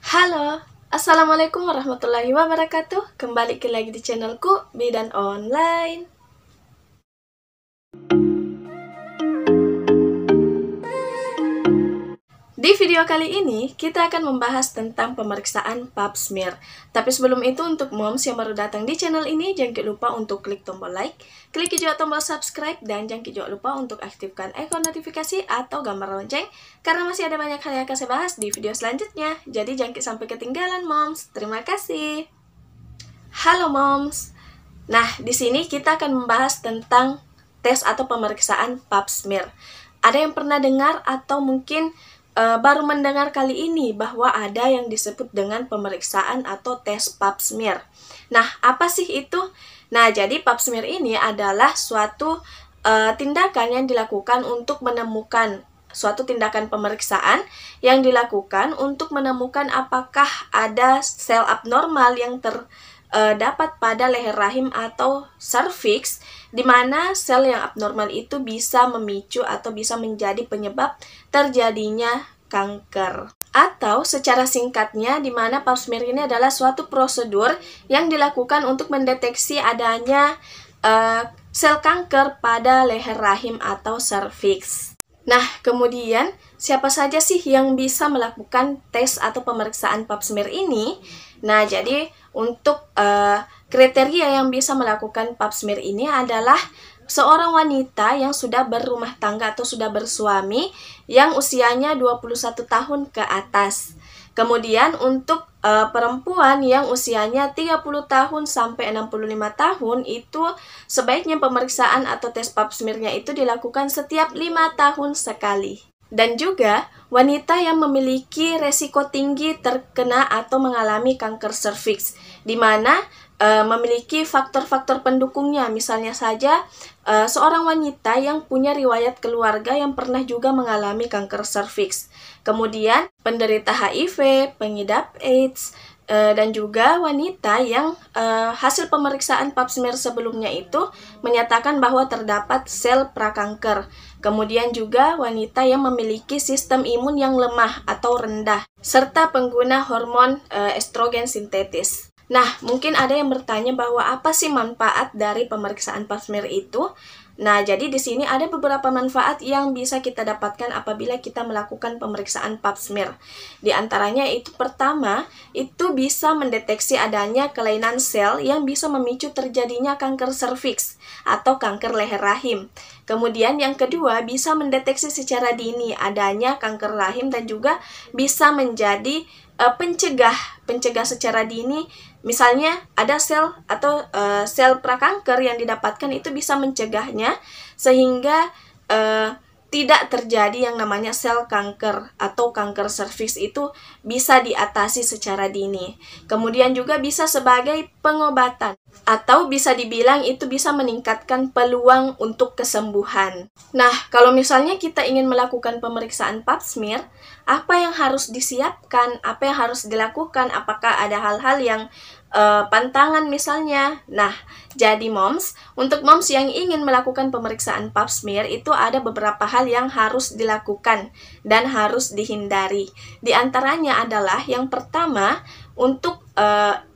Halo, Assalamualaikum warahmatullahi wabarakatuh. Kembali lagi di channelku, Bidan Online. Di video kali ini, kita akan membahas tentang pemeriksaan pap smear. Tapi sebelum itu, untuk moms yang baru datang di channel ini, jangan lupa untuk klik tombol like, klik juga tombol subscribe, dan jangan juga lupa untuk aktifkan ikon notifikasi atau gambar lonceng, karena masih ada banyak hal yang akan saya bahas di video selanjutnya. Jadi jangan sampai ketinggalan, moms. Terima kasih. Halo, moms. Nah, di sini kita akan membahas tentang tes atau pemeriksaan pap smear. Ada yang pernah dengar atau mungkin baru mendengar kali ini bahwa ada yang disebut dengan pemeriksaan atau tes pap smear. Nah, apa sih itu? Nah, jadi pap smear ini adalah suatu tindakan yang dilakukan untuk menemukan suatu tindakan pemeriksaan yang dilakukan untuk menemukan apakah ada sel abnormal yang terdapat pada leher rahim atau serviks, di mana sel yang abnormal itu bisa memicu atau bisa menjadi penyebab terjadinya kanker. Atau secara singkatnya, di mana pap smear ini adalah suatu prosedur yang dilakukan untuk mendeteksi adanya sel kanker pada leher rahim atau serviks. Nah, kemudian siapa saja sih yang bisa melakukan tes atau pemeriksaan pap smear ini? Nah, jadi untuk kriteria yang bisa melakukan pap smear ini adalah seorang wanita yang sudah berumah tangga atau sudah bersuami yang usianya 21 tahun ke atas. Kemudian untuk perempuan yang usianya 30 tahun sampai 65 tahun itu sebaiknya pemeriksaan atau tes pap smear-nya itu dilakukan setiap 5 tahun sekali. Dan juga wanita yang memiliki resiko tinggi terkena atau mengalami kanker serviks, di mana memiliki faktor-faktor pendukungnya. Misalnya saja seorang wanita yang punya riwayat keluarga yang pernah juga mengalami kanker serviks. Kemudian penderita HIV, pengidap AIDS, dan juga wanita yang hasil pemeriksaan pap smear sebelumnya itu menyatakan bahwa terdapat sel prakanker. Kemudian juga wanita yang memiliki sistem imun yang lemah atau rendah, serta pengguna hormon estrogen sintetis. Nah, mungkin ada yang bertanya bahwa apa sih manfaat dari pemeriksaan pap smear itu? Nah, jadi di sini ada beberapa manfaat yang bisa kita dapatkan apabila kita melakukan pemeriksaan pap smear. Di antaranya itu pertama, itu bisa mendeteksi adanya kelainan sel yang bisa memicu terjadinya kanker serviks atau kanker leher rahim. Kemudian yang kedua, bisa mendeteksi secara dini adanya kanker rahim dan juga bisa menjadi pencegah secara dini. Misalnya ada sel atau sel prakanker yang didapatkan itu bisa mencegahnya sehingga tidak terjadi yang namanya sel kanker atau kanker serviks itu bisa diatasi secara dini. Kemudian juga bisa sebagai pengobatan atau bisa dibilang itu bisa meningkatkan peluang untuk kesembuhan. Nah, kalau misalnya kita ingin melakukan pemeriksaan pap smear, apa yang harus disiapkan, apa yang harus dilakukan, apakah ada hal-hal yang pantangan misalnya. Nah, jadi moms, untuk moms yang ingin melakukan pemeriksaan pap smear itu ada beberapa hal yang harus dilakukan dan harus dihindari. Di antaranya adalah yang pertama, untuk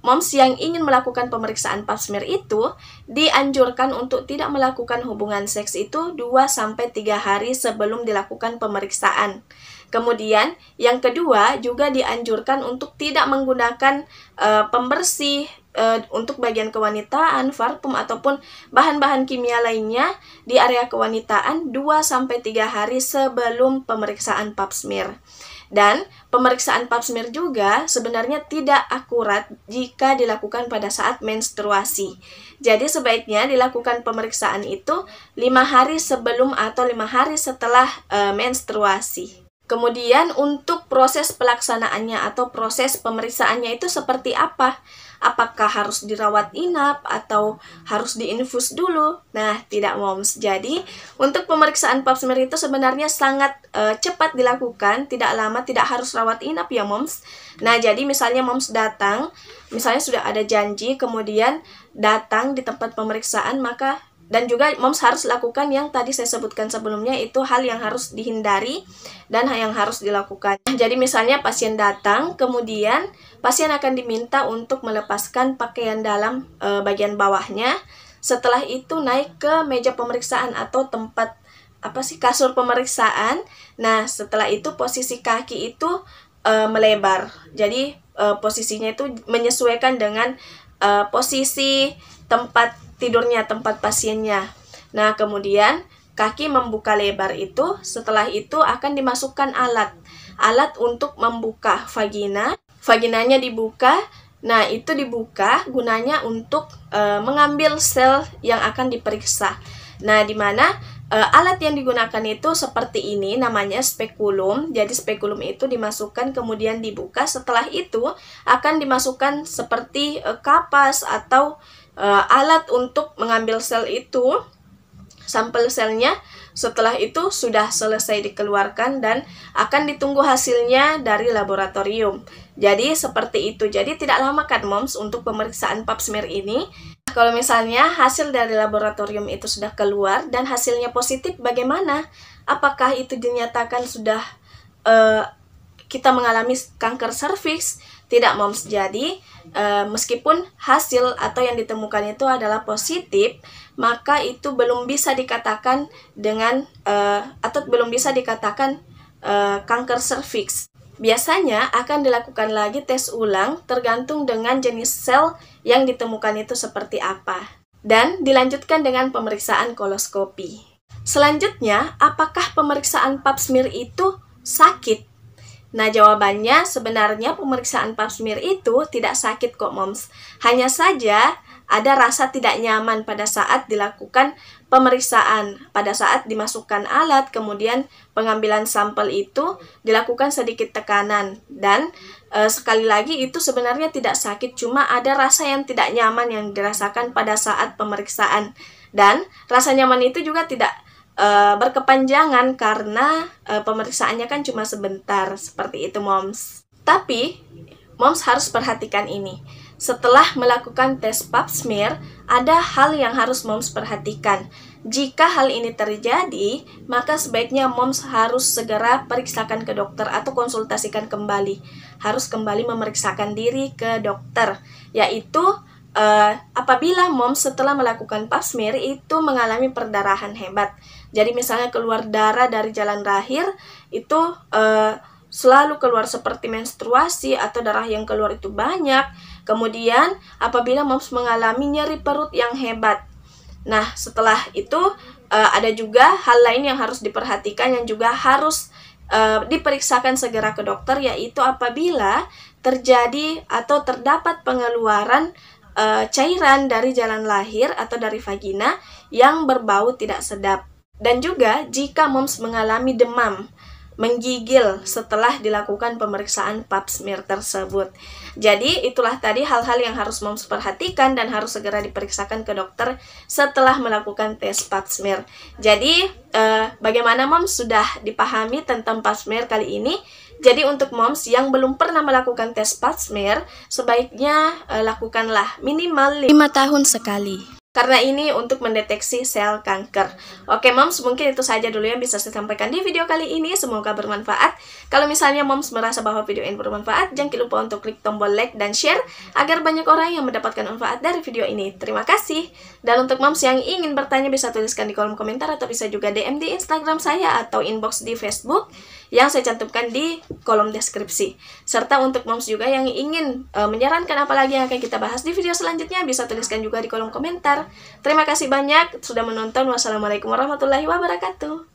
moms yang ingin melakukan pemeriksaan pap smear itu dianjurkan untuk tidak melakukan hubungan seks itu 2-3 hari sebelum dilakukan pemeriksaan. Kemudian yang kedua juga dianjurkan untuk tidak menggunakan pembersih untuk bagian kewanitaan, parfum ataupun bahan-bahan kimia lainnya di area kewanitaan 2-3 hari sebelum pemeriksaan pap smear. Dan pemeriksaan pap smear juga sebenarnya tidak akurat jika dilakukan pada saat menstruasi. Jadi sebaiknya dilakukan pemeriksaan itu 5 hari sebelum atau 5 hari setelah menstruasi. Kemudian untuk proses pelaksanaannya atau proses pemeriksaannya itu seperti apa? Apakah harus dirawat inap atau harus diinfus dulu? Nah, tidak moms. Jadi, untuk pemeriksaan pap smear itu sebenarnya sangat cepat dilakukan, tidak lama, tidak harus rawat inap ya moms. Nah, jadi misalnya moms datang, misalnya sudah ada janji, kemudian datang di tempat pemeriksaan, maka Dan juga moms harus lakukan yang tadi saya sebutkan sebelumnya, itu hal yang harus dihindari dan yang harus dilakukan. Jadi misalnya pasien datang, kemudian pasien akan diminta untuk melepaskan pakaian dalam bagian bawahnya. Setelah itu naik ke meja pemeriksaan atau tempat kasur pemeriksaan. Nah, setelah itu posisi kaki itu melebar. Jadi posisinya itu menyesuaikan dengan posisi tempat tidurnya, tempat pasiennya. Nah, kemudian kaki membuka lebar itu, setelah itu akan dimasukkan alat untuk membuka vagina. Vaginanya dibuka. Nah, itu dibuka gunanya untuk mengambil sel yang akan diperiksa. Nah, di mana alat yang digunakan itu seperti ini, namanya spekulum. Jadi spekulum itu dimasukkan kemudian dibuka. Setelah itu akan dimasukkan seperti kapas atau alat untuk mengambil sel itu, sampel selnya. Setelah itu sudah selesai dikeluarkan dan akan ditunggu hasilnya dari laboratorium. Jadi seperti itu. Jadi tidak lama kan moms untuk pemeriksaan pap smear ini. Kalau misalnya hasil dari laboratorium itu sudah keluar dan hasilnya positif, bagaimana? Apakah itu dinyatakan sudah kita mengalami kanker serviks? Tidak moms. Jadi meskipun hasil atau yang ditemukan itu adalah positif, maka itu belum bisa dikatakan dengan belum bisa dikatakan kanker serviks. Biasanya akan dilakukan lagi tes ulang tergantung dengan jenis sel yang ditemukan itu seperti apa. Dan dilanjutkan dengan pemeriksaan koloskopi. Selanjutnya, apakah pemeriksaan pap smear itu sakit? Nah, jawabannya sebenarnya pemeriksaan pap smear itu tidak sakit kok moms. Hanya saja ada rasa tidak nyaman pada saat dilakukan pemeriksaan. Pada saat dimasukkan alat, kemudian pengambilan sampel itu dilakukan sedikit tekanan. Dan sekali lagi itu sebenarnya tidak sakit, cuma ada rasa yang tidak nyaman yang dirasakan pada saat pemeriksaan. Dan rasa nyaman itu juga tidak berkepanjangan karena pemeriksaannya kan cuma sebentar, seperti itu moms. Tapi moms harus perhatikan ini. Setelah melakukan tes pap smear, ada hal yang harus moms perhatikan. Jika hal ini terjadi, maka sebaiknya moms harus segera periksakan ke dokter atau konsultasikan kembali. Harus kembali memeriksakan diri ke dokter, yaitu apabila moms setelah melakukan pap smear itu mengalami perdarahan hebat. Jadi misalnya keluar darah dari jalan rahir itu selalu keluar seperti menstruasi atau darah yang keluar itu banyak. Kemudian apabila moms mengalami nyeri perut yang hebat. Nah, setelah itu ada juga hal lain yang harus diperhatikan yang juga harus diperiksakan segera ke dokter, yaitu apabila terjadi atau terdapat pengeluaran cairan dari jalan lahir atau dari vagina yang berbau tidak sedap. Dan juga jika moms mengalami demam, menggigil setelah dilakukan pemeriksaan pap smear tersebut. Jadi itulah tadi hal-hal yang harus moms perhatikan dan harus segera diperiksakan ke dokter setelah melakukan tes pap smear. Jadi bagaimana moms sudah dipahami tentang pap smear kali ini? Jadi untuk moms yang belum pernah melakukan tes pap smear, sebaiknya lakukanlah minimal 5 tahun sekali. Karena ini untuk mendeteksi sel kanker. Oke moms, mungkin itu saja dulu yang bisa saya sampaikan di video kali ini. Semoga bermanfaat. Kalau misalnya moms merasa bahwa video ini bermanfaat, jangan lupa untuk klik tombol like dan share agar banyak orang yang mendapatkan manfaat dari video ini. Terima kasih. Dan untuk moms yang ingin bertanya bisa tuliskan di kolom komentar atau bisa juga DM di Instagram saya atau inbox di Facebook yang saya cantumkan di kolom deskripsi. Serta untuk moms juga yang ingin menyarankan apa lagi yang akan kita bahas di video selanjutnya bisa tuliskan juga di kolom komentar. Terima kasih banyak sudah menonton. Wassalamualaikum warahmatullahi wabarakatuh.